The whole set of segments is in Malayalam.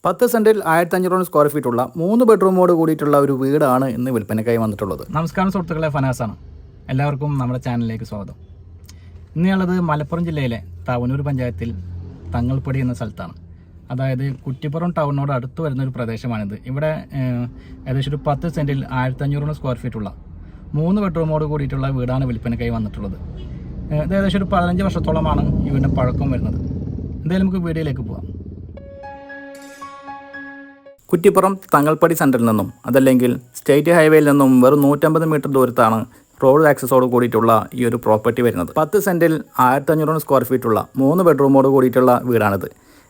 10 സെൻറ്റിൽ 1500 സ്ക്വയർ ഫീറ്റുള്ള 3 ബെഡ്റൂമോട് കൂടിയിട്ടുള്ള ഒരു വീടാണ് ഇന്ന് വിൽപ്പനയ്ക്കായി വന്നിട്ടുള്ളത്. നമസ്കാരം സുഹൃത്തുക്കളെ, ഫനാസാണ്. എല്ലാവർക്കും നമ്മുടെ ചാനലിലേക്ക് സ്വാഗതം. ഇന്നുള്ളത് മലപ്പുറം ജില്ലയിലെ തവനൂർ പഞ്ചായത്തിൽ തങ്ങൾപ്പടി എന്ന സ്ഥലത്താണ്. അതായത് കുറ്റിപ്പുറം ടൗണിനോട് അടുത്ത് വരുന്നൊരു പ്രദേശമാണിത്. ഇവിടെ ഏകദേശം ഒരു 10 സെൻറ്റിൽ 1500 സ്ക്വയർ ഫീറ്റുള്ള 3 ബെഡ്റൂമോട് കൂടിയിട്ടുള്ള വീടാണ് വിൽപ്പനയ്ക്കായി വന്നിട്ടുള്ളത്. ഇത് ഏകദേശം ഒരു 15 വർഷത്തോളമാണ് ഈ വീടിൻ്റെ പഴക്കം വരുന്നത്. എന്തായാലും നമുക്ക് വീഡിയോയിലേക്ക് പോകാം. കുറ്റിപ്പുറം തങ്ങൾപ്പടി സെൻറ്ററിൽ നിന്നും അതല്ലെങ്കിൽ സ്റ്റേറ്റ് ഹൈവേയിൽ നിന്നും വെറും 150 മീറ്റർ ദൂരത്താണ് റോഡ് ആക്സസോട് കൂടിയിട്ടുള്ള ഈ ഒരു പ്രോപ്പർട്ടി വരുന്നത്. 10 സെൻറ്റിൽ 1500 സ്ക്വയർ ഫീറ്റുള്ള 3 ബെഡ്റൂമോട് കൂടിയിട്ടുള്ള വീടാണിത്.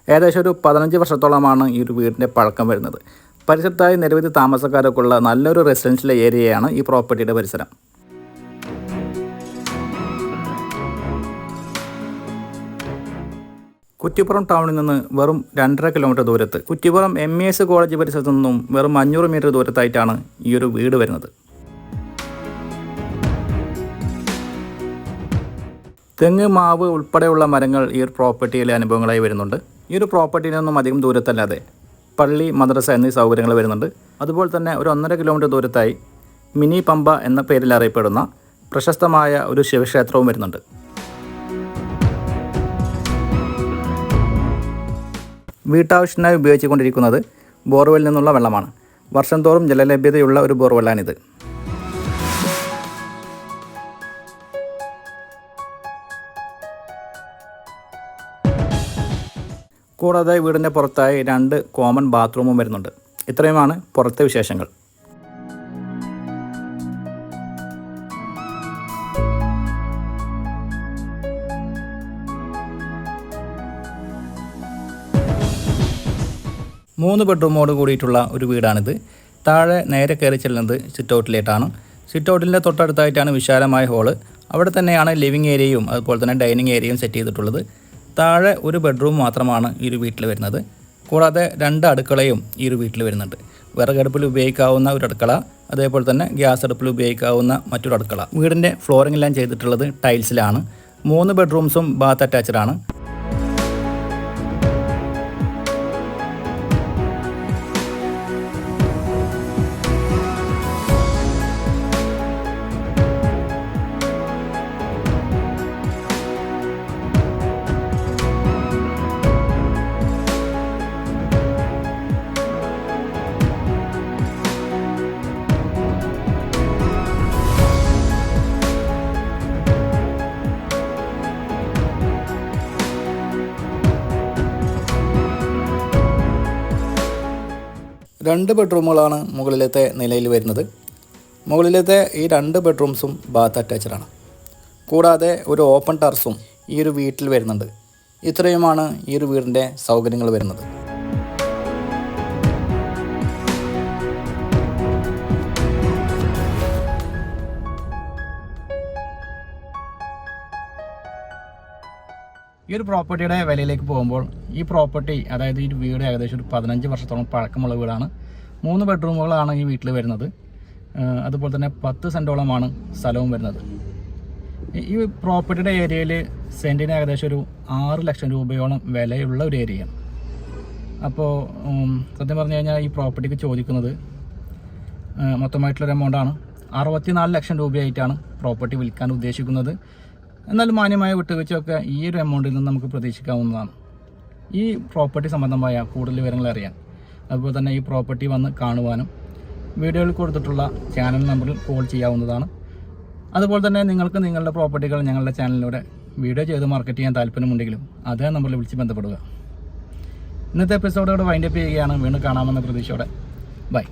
ഏകദേശം ഒരു 15 വർഷത്തോളമാണ് ഈ ഒരു വീടിൻ്റെ പഴക്കം വരുന്നത്. പരിസരത്തായി നിരവധി താമസക്കാരൊക്കെ ഉള്ള നല്ലൊരു റെസിഡൻഷ്യൽ ഏരിയയാണ് ഈ പ്രോപ്പർട്ടിയുടെ പരിസരം. കുറ്റിപ്പുറം ടൗണിൽ നിന്ന് വെറും 2.5 കിലോമീറ്റർ ദൂരത്ത് കുറ്റിപ്പുറം MES കോളേജ് പരിസരത്തു നിന്നും വെറും 500 മീറ്റർ ദൂരത്തായിട്ടാണ് ഈ ഒരു വീട് വരുന്നത്. തെങ്ങ്, മാവ് ഉൾപ്പെടെയുള്ള മരങ്ങൾ ഈ ഒരു പ്രോപ്പർട്ടിയിലെ അനുഭവങ്ങളായി വരുന്നുണ്ട്. ഈ ഒരു പ്രോപ്പർട്ടിയിൽ നിന്നും അധികം ദൂരത്തല്ലാതെ പള്ളി, മദ്രസ എന്നീ സൗകര്യങ്ങൾ വരുന്നുണ്ട്. അതുപോലെ തന്നെ ഒരു 1.5 കിലോമീറ്റർ ദൂരത്തായി മിനി പമ്പ എന്ന പേരിൽ അറിയപ്പെടുന്ന പ്രശസ്തമായ ഒരു ശിവക്ഷേത്രവും വരുന്നുണ്ട്. വീട്ടാവശ്യത്തിനായി ഉപയോഗിച്ചുകൊണ്ടിരിക്കുന്നത് ബോർവെല്ലിൽ നിന്നുള്ള വെള്ളമാണ്. വർഷം തോറും ജലലഭ്യതയുള്ള ഒരു ബോർവെല്ലാണിത്. കൂടാതെ വീടിൻ്റെ പുറത്തായി 2 കോമൺ ബാത്റൂമും വരുന്നുണ്ട്. ഇത്രയുമാണ് പുറത്തെ വിശേഷങ്ങൾ. മൂന്ന് ബെഡ്റൂമോട് കൂടിയിട്ടുള്ള ഒരു വീടാണിത്. താഴെ നേരെ കയറി ചെല്ലുന്നത് സിറ്റൗട്ടിലേട്ടാണ്. സിറ്റൗട്ടിൻ്റെ തൊട്ടടുത്തായിട്ടാണ് വിശാലമായ ഹോള്. അവിടെ തന്നെയാണ് ലിവിങ് ഏരിയയും അതുപോലെ തന്നെ ഡൈനിങ് ഏരിയയും സെറ്റ് ചെയ്തിട്ടുള്ളത്. താഴെ ഒരു ബെഡ്റൂം മാത്രമാണ് ഈ ഒരു വീട്ടിൽ വരുന്നത്. കൂടാതെ 2 അടുക്കളയും ഈ ഒരു വീട്ടിൽ വരുന്നുണ്ട്. വിറകടുപ്പിൽ ഉപയോഗിക്കാവുന്ന ഒരു അടുക്കള, അതേപോലെ തന്നെ ഗ്യാസ് അടുപ്പിൽ ഉപയോഗിക്കാവുന്ന മറ്റൊരു അടുക്കള. വീടിൻ്റെ ഫ്ലോറിംഗ് എല്ലാം ചെയ്തിട്ടുള്ളത് ടൈൽസിലാണ്. 3 ബെഡ്റൂംസും ബാത്ത് അറ്റാച്ച്ഡ് ആണ്. രണ്ട് ബെഡ്റൂമുകളാണ് മുകളിലത്തെ നിലയിൽ വരുന്നത്. മുകളിലത്തെ ഈ 2 ബെഡ്റൂംസും ബാത്ത് അറ്റാച്ച്ഡാണ്. കൂടാതെ ഒരു ഓപ്പൺ ടെറസും ഈ ഒരു വീട്ടിൽ വരുന്നുണ്ട്. ഇത്രയുമാണ് ഈ ഒരു വീടിൻ്റെ സൗകര്യങ്ങൾ വരുന്നത്. ഈ ഒരു പ്രോപ്പർട്ടിയുടെ വിലയിലേക്ക് പോകുമ്പോൾ ഈ പ്രോപ്പർട്ടി, അതായത് ഈ വീട് ഏകദേശം ഒരു 15 വർഷത്തോളം പഴക്കമുള്ള വീടാണ്. 3 ബെഡ്റൂമുകളാണ് ഈ വീട്ടിൽ വരുന്നത്. അതുപോലെ തന്നെ 10 സെൻറ്റോളമാണ് സ്ഥലവും വരുന്നത്. ഈ പ്രോപ്പർട്ടിയുടെ ഏരിയയിൽ സെൻറ്റിന് ഏകദേശം ഒരു 6 ലക്ഷം രൂപയോളം വിലയുള്ള ഒരു ഏരിയയാണ്. അപ്പോൾ സത്യം പറഞ്ഞു കഴിഞ്ഞാൽ ഈ പ്രോപ്പർട്ടിക്ക് ചോദിക്കുന്നത് മൊത്തമായിട്ടുള്ളൊരു എമൗണ്ടാണ്. 64 ലക്ഷം രൂപയായിട്ടാണ് പ്രോപ്പർട്ടി വിൽക്കാൻ ഉദ്ദേശിക്കുന്നത്. എന്നാലും മാന്യമായ വിട്ടുവീഴ്ചയൊക്കെ ഈ ഒരു എമൗണ്ടിൽ നിന്ന് നമുക്ക് പ്രതീക്ഷിക്കാവുന്നതാണ്. ഈ പ്രോപ്പർട്ടി സംബന്ധമായ കൂടുതൽ വിവരങ്ങൾ അറിയാൻ, അതുപോലെ തന്നെ ഈ പ്രോപ്പർട്ടി വന്ന് കാണുവാനും വീഡിയോയിൽ കൊടുത്തിട്ടുള്ള ചാനൽ നമ്പറിൽ കോൾ ചെയ്യാവുന്നതാണ്. അതുപോലെ തന്നെ നിങ്ങൾക്ക് നിങ്ങളുടെ പ്രോപ്പർട്ടികൾ ഞങ്ങളുടെ ചാനലിലൂടെ വീഡിയോ ചെയ്ത് മാർക്കറ്റ് ചെയ്യാൻ താല്പര്യമുണ്ടെങ്കിലും അതേ നമ്പറിൽ വിളിച്ച് ബന്ധപ്പെടുക. ഇന്നത്തെ എപ്പിസോഡോടെ വൈൻഡപ്പ് ചെയ്യുകയാണ്. വീണ്ടും കാണാമെന്ന പ്രതീക്ഷയോടെ ബൈ.